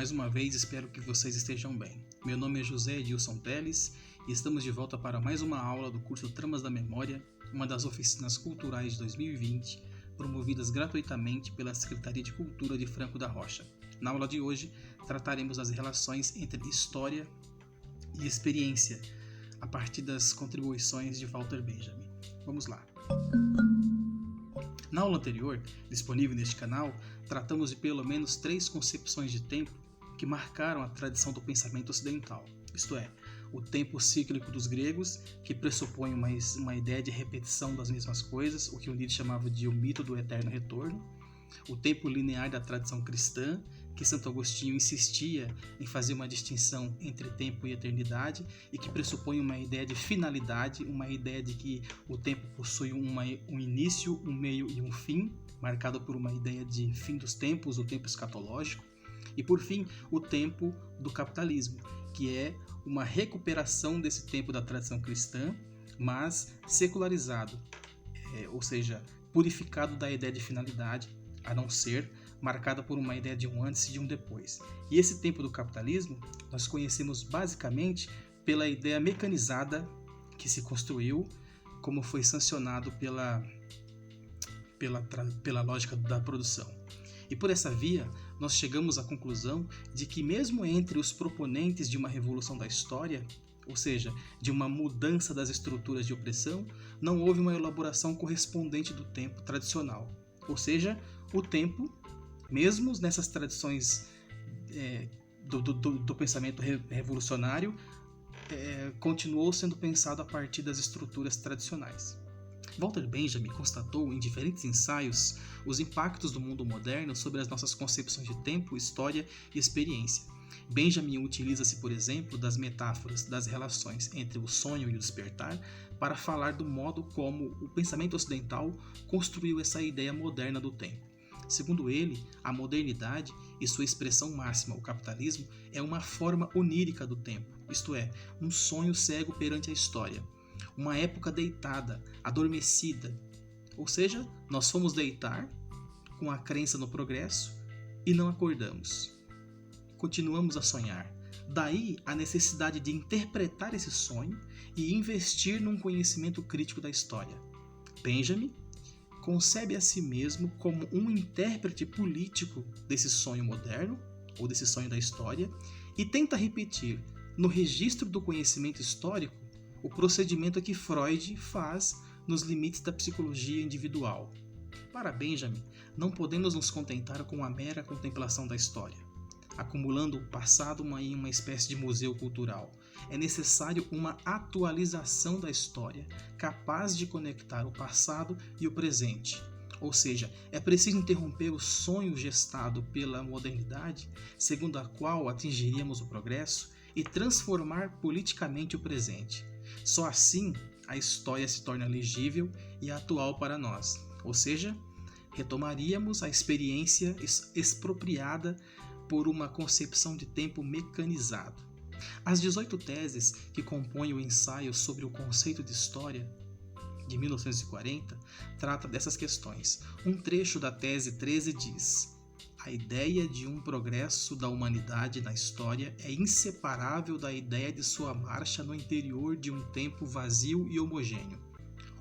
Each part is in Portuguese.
mais uma vez espero que vocês estejam bem. Meu nome é José Edilson Teles e estamos de volta para mais uma aula do curso Tramas da Memória, uma das oficinas culturais de 2020, promovidas gratuitamente pela Secretaria de Cultura de Franco da Rocha. Na aula de hoje, trataremos as relações entre história e experiência, a partir das contribuições de Walter Benjamin. Vamos lá! Na aula anterior, disponível neste canal, tratamos de pelo menos 3 concepções de tempo que marcaram a tradição do pensamento ocidental, isto é, o tempo cíclico dos gregos, que pressupõe uma ideia de repetição das mesmas coisas, o que o Nietzsche chamava de o mito do eterno retorno, o tempo linear da tradição cristã, que Santo Agostinho insistia em fazer uma distinção entre tempo e eternidade e que pressupõe uma ideia de finalidade, uma ideia de que o tempo possui um início, um meio e um fim, marcado por uma ideia de fim dos tempos, o tempo escatológico, e por fim o tempo do capitalismo, que é uma recuperação desse tempo da tradição cristã, mas secularizado, ou seja, purificado da ideia de finalidade, a não ser marcada por uma ideia de um antes e de um depois. E esse tempo do capitalismo nós conhecemos basicamente pela ideia mecanizada que se construiu, como foi sancionado pela lógica da produção. E por essa via, nós chegamos à conclusão de que mesmo entre os proponentes de uma revolução da história, ou seja, de uma mudança das estruturas de opressão, não houve uma elaboração correspondente do tempo tradicional. Ou seja, o tempo, mesmo nessas tradições do pensamento revolucionário, continuou sendo pensado a partir das estruturas tradicionais. Walter Benjamin constatou em diferentes ensaios os impactos do mundo moderno sobre as nossas concepções de tempo, história e experiência. Benjamin utiliza-se, por exemplo, das metáforas das relações entre o sonho e o despertar para falar do modo como o pensamento ocidental construiu essa ideia moderna do tempo. Segundo ele, a modernidade e sua expressão máxima, o capitalismo, é uma forma onírica do tempo, isto é, um sonho cego perante a história, uma época deitada, adormecida, ou seja, nós fomos deitar com a crença no progresso e não acordamos. Continuamos a sonhar. Daí a necessidade de interpretar esse sonho e investir num conhecimento crítico da história. Benjamin concebe a si mesmo como um intérprete político desse sonho moderno, ou desse sonho da história, e tenta repetir, no registro do conhecimento histórico, o procedimento que Freud faz nos limites da psicologia individual. Para Benjamin, não podemos nos contentar com a mera contemplação da história, acumulando o passado em uma espécie de museu cultural. É necessário uma atualização da história, capaz de conectar o passado e o presente. Ou seja, é preciso interromper o sonho gestado pela modernidade, segundo a qual atingiríamos o progresso, e transformar politicamente o presente. Só assim a história se torna legível e atual para nós. Ou seja, retomaríamos a experiência expropriada por uma concepção de tempo mecanizado. As 18 teses que compõem o ensaio sobre o conceito de história, de 1940, trata dessas questões. Um trecho da tese 13 diz: a ideia de um progresso da humanidade na história é inseparável da ideia de sua marcha no interior de um tempo vazio e homogêneo.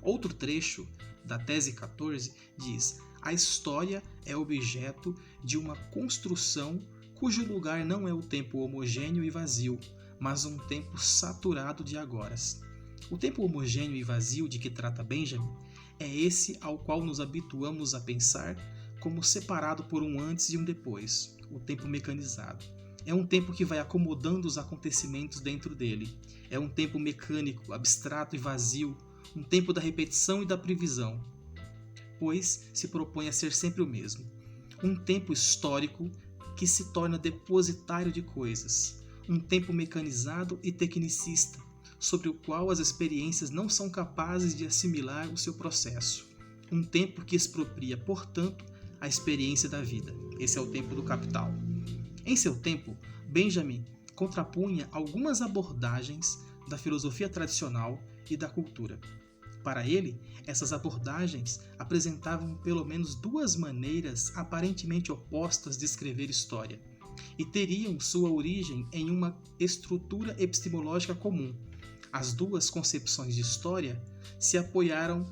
Outro trecho da tese 14 diz: a história é objeto de uma construção cujo lugar não é o tempo homogêneo e vazio, mas um tempo saturado de agoras. O tempo homogêneo e vazio de que trata Benjamin é esse ao qual nos habituamos a pensar como separado por um antes e um depois, o tempo mecanizado. É um tempo que vai acomodando os acontecimentos dentro dele. É um tempo mecânico, abstrato e vazio, um tempo da repetição e da previsão, pois se propõe a ser sempre o mesmo. Um tempo histórico que se torna depositário de coisas, um tempo mecanizado e tecnicista, sobre o qual as experiências não são capazes de assimilar o seu processo, um tempo que expropria, portanto, a experiência da vida. Esse é o tempo do capital. Em seu tempo, Benjamin contrapunha algumas abordagens da filosofia tradicional e da cultura. Para ele, essas abordagens apresentavam pelo menos 2 maneiras aparentemente opostas de escrever história. e teriam sua origem em uma estrutura epistemológica comum. As duas concepções de história se apoiaram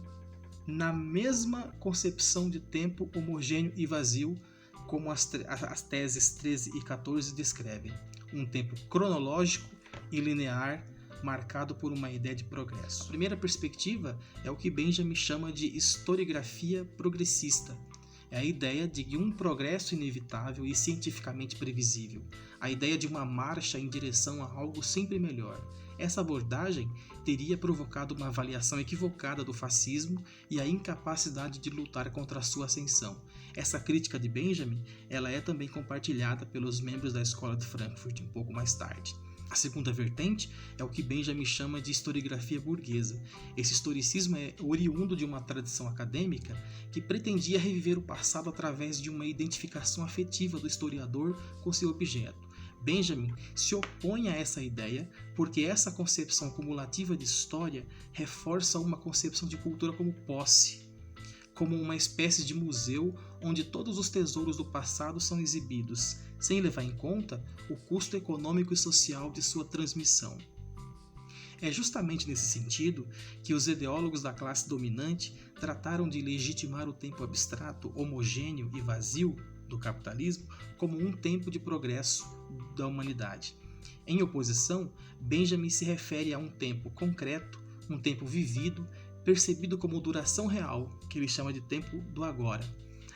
na mesma concepção de tempo homogêneo e vazio, como as teses 13 e 14 descrevem, um tempo cronológico e linear marcado por uma ideia de progresso. A primeira perspectiva é o que Benjamin chama de historiografia progressista. É a ideia de um progresso inevitável e cientificamente previsível, a ideia de uma marcha em direção a algo sempre melhor. Essa abordagem teria provocado uma avaliação equivocada do fascismo e a incapacidade de lutar contra a sua ascensão. Essa crítica de Benjamin, ela é também compartilhada pelos membros da Escola de Frankfurt um pouco mais tarde. A segunda vertente é o que Benjamin chama de historiografia burguesa. Esse historicismo é oriundo de uma tradição acadêmica que pretendia reviver o passado através de uma identificação afetiva do historiador com seu objeto. Benjamin se opõe a essa ideia porque essa concepção cumulativa de história reforça uma concepção de cultura como posse, como uma espécie de museu onde todos os tesouros do passado são exibidos, sem levar em conta o custo econômico e social de sua transmissão. É justamente nesse sentido que os ideólogos da classe dominante trataram de legitimar o tempo abstrato, homogêneo e vazio do capitalismo como um tempo de progresso da humanidade. Em oposição, Benjamin se refere a um tempo concreto, um tempo vivido, percebido como duração real, que ele chama de tempo do agora.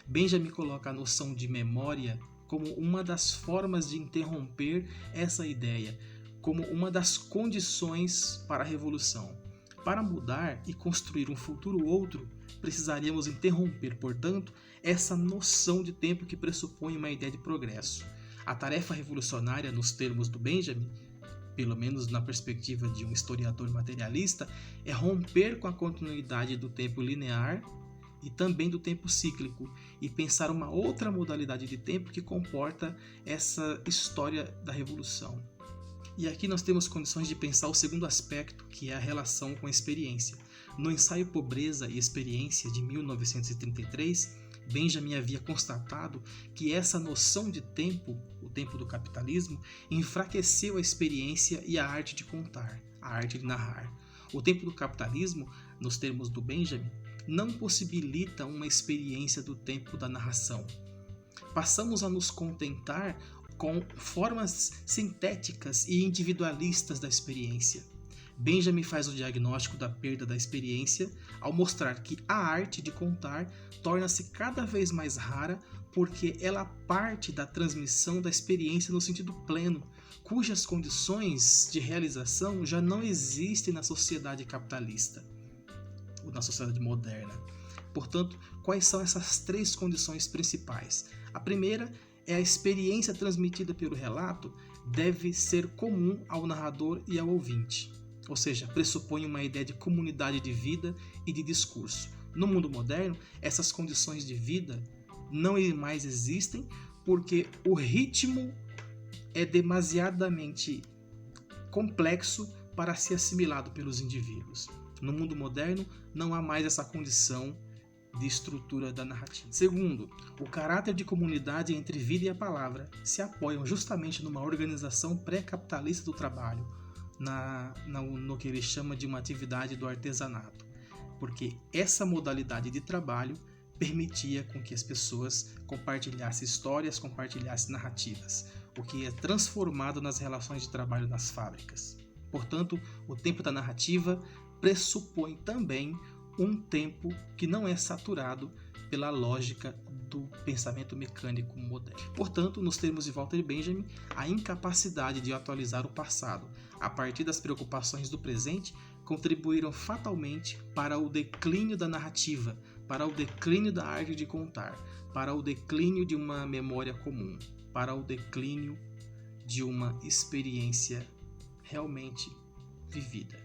Benjamin coloca a noção de memória como uma das formas de interromper essa ideia, como uma das condições para a revolução. Para mudar e construir um futuro outro, precisaríamos interromper, portanto, essa noção de tempo que pressupõe uma ideia de progresso. A tarefa revolucionária, nos termos do Benjamin, pelo menos na perspectiva de um historiador materialista, é romper com a continuidade do tempo linear e também do tempo cíclico e pensar uma outra modalidade de tempo que comporta essa história da revolução. E aqui nós temos condições de pensar o segundo aspecto, que é a relação com a experiência. No ensaio Pobreza e Experiência, de 1933, Benjamin havia constatado que essa noção de tempo, o tempo do capitalismo, enfraqueceu a experiência e a arte de contar, a arte de narrar. O tempo do capitalismo, nos termos do Benjamin, não possibilita uma experiência do tempo da narração. Passamos a nos contentar com formas sintéticas e individualistas da experiência. Benjamin faz o diagnóstico da perda da experiência ao mostrar que a arte de contar torna-se cada vez mais rara porque ela parte da transmissão da experiência no sentido pleno, cujas condições de realização já não existem na sociedade capitalista, ou na sociedade moderna. Portanto, quais são essas três condições principais? A primeira é a experiência transmitida pelo relato deve ser comum ao narrador e ao ouvinte. Ou seja, pressupõe uma ideia de comunidade de vida e de discurso. No mundo moderno, essas condições de vida não mais existem porque o ritmo é demasiadamente complexo para ser assimilado pelos indivíduos. No mundo moderno, não há mais essa condição de estrutura da narrativa. Segundo, o caráter de comunidade entre vida e a palavra se apoiam justamente numa organização pré-capitalista do trabalho, no que ele chama de uma atividade do artesanato, porque essa modalidade de trabalho permitia com que as pessoas compartilhassem histórias, compartilhassem narrativas, o que é transformado nas relações de trabalho nas fábricas. Portanto, o tempo da narrativa pressupõe também um tempo que não é saturado pela lógica do pensamento mecânico moderno. Portanto, nos termos de Walter Benjamin, a incapacidade de atualizar o passado a partir das preocupações do presente contribuíram fatalmente para o declínio da narrativa, para o declínio da arte de contar, para o declínio de uma memória comum, para o declínio de uma experiência realmente vivida.